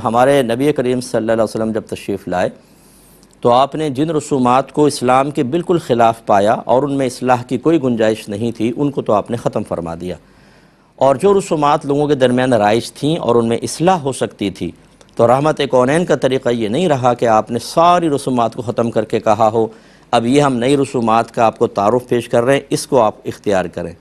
ہمارے نبی کریم صلی اللہ علیہ وسلم جب تشریف لائے تو آپ نے جن رسومات کو اسلام کے بالکل خلاف پایا اور ان میں اصلاح کی کوئی گنجائش نہیں تھی ان کو تو آپ نے ختم فرما دیا، اور جو رسومات لوگوں کے درمیان رائج تھیں اور ان میں اصلاح ہو سکتی تھی تو رحمت کونین کا طریقہ یہ نہیں رہا کہ آپ نے ساری رسومات کو ختم کر کے کہا ہو اب یہ ہم نئی رسومات کا آپ کو تعارف پیش کر رہے ہیں، اس کو آپ اختیار کریں،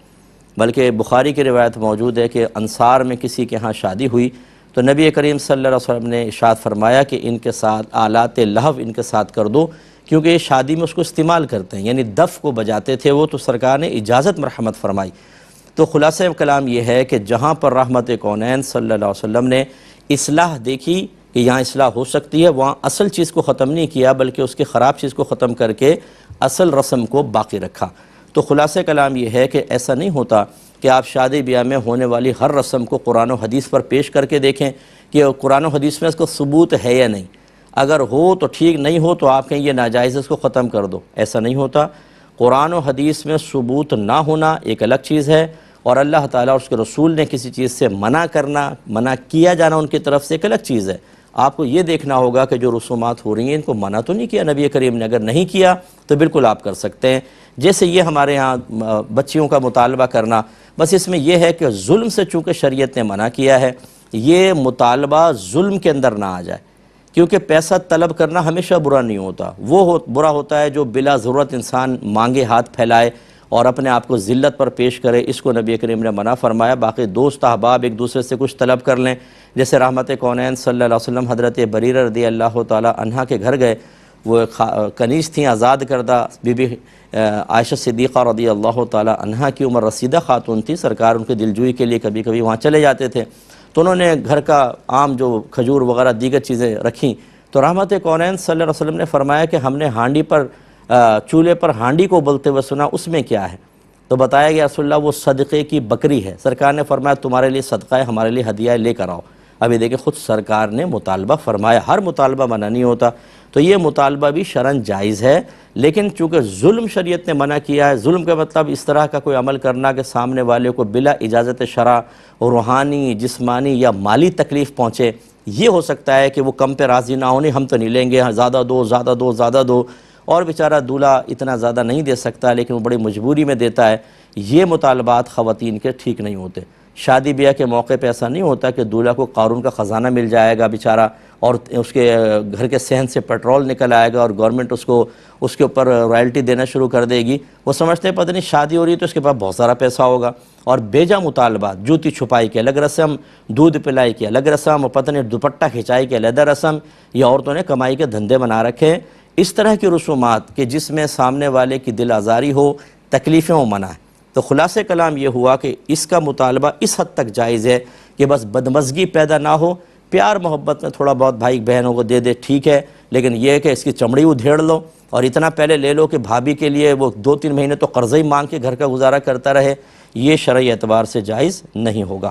بلکہ بخاری کی روایت موجود ہے کہ انصار میں کسی کے ہاں شادی ہوئی تو نبی کریم صلی اللہ علیہ وسلم نے ارشاد فرمایا کہ ان کے ساتھ آلات لہو ان کے ساتھ کر دو، کیونکہ یہ شادی میں اس کو استعمال کرتے ہیں، یعنی دف کو بجاتے تھے وہ، تو سرکار نے اجازت مرحمت فرمائی۔ تو خلاصہ کلام یہ ہے کہ جہاں پر رحمت کونین صلی اللہ علیہ وسلم نے اصلاح دیکھی کہ یہاں اصلاح ہو سکتی ہے، وہاں اصل چیز کو ختم نہیں کیا بلکہ اس کی خراب چیز کو ختم کر کے اصل رسم کو باقی رکھا۔ تو خلاصہ کلام یہ ہے کہ ایسا نہیں ہوتا کہ آپ شادی بیاہ میں ہونے والی ہر رسم کو قرآن و حدیث پر پیش کر کے دیکھیں کہ قرآن و حدیث میں اس کو ثبوت ہے یا نہیں، اگر ہو تو ٹھیک، نہیں ہو تو آپ کہیں یہ ناجائز ہے اس کو ختم کر دو، ایسا نہیں ہوتا۔ قرآن و حدیث میں ثبوت نہ ہونا ایک الگ چیز ہے، اور اللہ تعالیٰ اور اس کے رسول نے کسی چیز سے منع کرنا، منع کیا جانا ان کی طرف سے ایک الگ چیز ہے۔ آپ کو یہ دیکھنا ہوگا کہ جو رسومات ہو رہی ہیں ان کو منع تو نہیں کیا نبی کریم نے، اگر نہیں کیا تو بالکل آپ کر سکتے ہیں۔ جیسے یہ ہمارے ہاں بچیوں کا مطالبہ کرنا، بس اس میں یہ ہے کہ ظلم سے چونکہ شریعت نے منع کیا ہے، یہ مطالبہ ظلم کے اندر نہ آ جائے، کیونکہ پیسہ طلب کرنا ہمیشہ برا نہیں ہوتا، وہ برا ہوتا ہے جو بلا ضرورت انسان مانگے ہاتھ پھیلائے اور اپنے آپ کو ذلت پر پیش کرے، اس کو نبی کریم نے منع فرمایا۔ باقی دوست احباب ایک دوسرے سے کچھ طلب کر لیں، جیسے رحمت کونین صلی اللہ علیہ وسلم حضرت بریرہ رضی اللہ تعالی عنہا کے گھر گئے، وہ کنیز تھیں، آزاد کردہ بی بی عائشہ صدیقہ رضی اللہ تعالی عنہا کی عمر رسیدہ خاتون تھی، سرکار ان کے دلجوئی کے لیے کبھی کبھی وہاں چلے جاتے تھے، تو انہوں نے گھر کا عام جو کھجور وغیرہ دیگر چیزیں رکھیں، تو رحمت کونین صلی اللہ علیہ وسلم نے فرمایا کہ ہم نے ہانڈی پر چولہے پر ہانڈی کو بولتے ہوئے سنا، اس میں کیا ہے؟ تو بتایا گیا رسول اللہ وہ صدقے کی بکری ہے۔ سرکار نے فرمایا تمہارے لیے صدقہ ہے، ہمارے لیے ہدیہ ہے، لے کر آؤ۔ ابھی دیکھیں خود سرکار نے مطالبہ فرمایا، ہر مطالبہ منع نہیں ہوتا، تو یہ مطالبہ بھی شرعاً جائز ہے، لیکن چونکہ ظلم شریعت نے منع کیا ہے، ظلم کا مطلب اس طرح کا کوئی عمل کرنا کہ سامنے والے کو بلا اجازت شرع روحانی، جسمانی یا مالی تکلیف پہنچے، یہ ہو سکتا ہے کہ وہ کم پہ راضی نہ ہونے، ہم تو نہیں لیں گے، زیادہ دو زیادہ دو زیادہ دو، اور بیچارہ دولہا اتنا زیادہ نہیں دے سکتا لیکن وہ بڑی مجبوری میں دیتا ہے، یہ مطالبات خواتین کے ٹھیک نہیں ہوتے۔ شادی بیاہ کے موقع پہ ایسا نہیں ہوتا کہ دولہا کو قارون کا خزانہ مل جائے گا بیچارہ، اور اس کے گھر کے صحن سے پیٹرول نکل آئے گا اور گورنمنٹ اس کے اوپر رائلٹی دینا شروع کر دے گی، وہ سمجھتے ہیں پتہ نہیں شادی ہو رہی ہے تو اس کے پاس بہت سارا پیسہ ہوگا، اور بیجا مطالبات، جوتی چھپائی کی الگ رسم، دودھ پلائی کی الگ رسم، اور پتہ نہیں دوپٹہ کھچائی کی علیحدہ رسم، یہ عورتوں نے کمائی کے دھندے بنا رکھے ہیں۔ اس طرح کی رسومات کہ جس میں سامنے والے کی دل آزاری ہو، تکلیفیں وہ منع ہے۔ تو خلاصہ کلام یہ ہوا کہ اس کا مطالبہ اس حد تک جائز ہے کہ بس بدمزگی پیدا نہ ہو، پیار محبت میں تھوڑا بہت بھائی بہنوں کو دے دے ٹھیک ہے، لیکن یہ کہ اس کی چمڑی ادھیڑ لو اور اتنا پہلے لے لو کہ بھابھی کے لیے وہ 2-3 مہینے تو قرضہ ہی مانگ کے گھر کا گزارا کرتا رہے، یہ شرعی اعتبار سے جائز نہیں ہوگا۔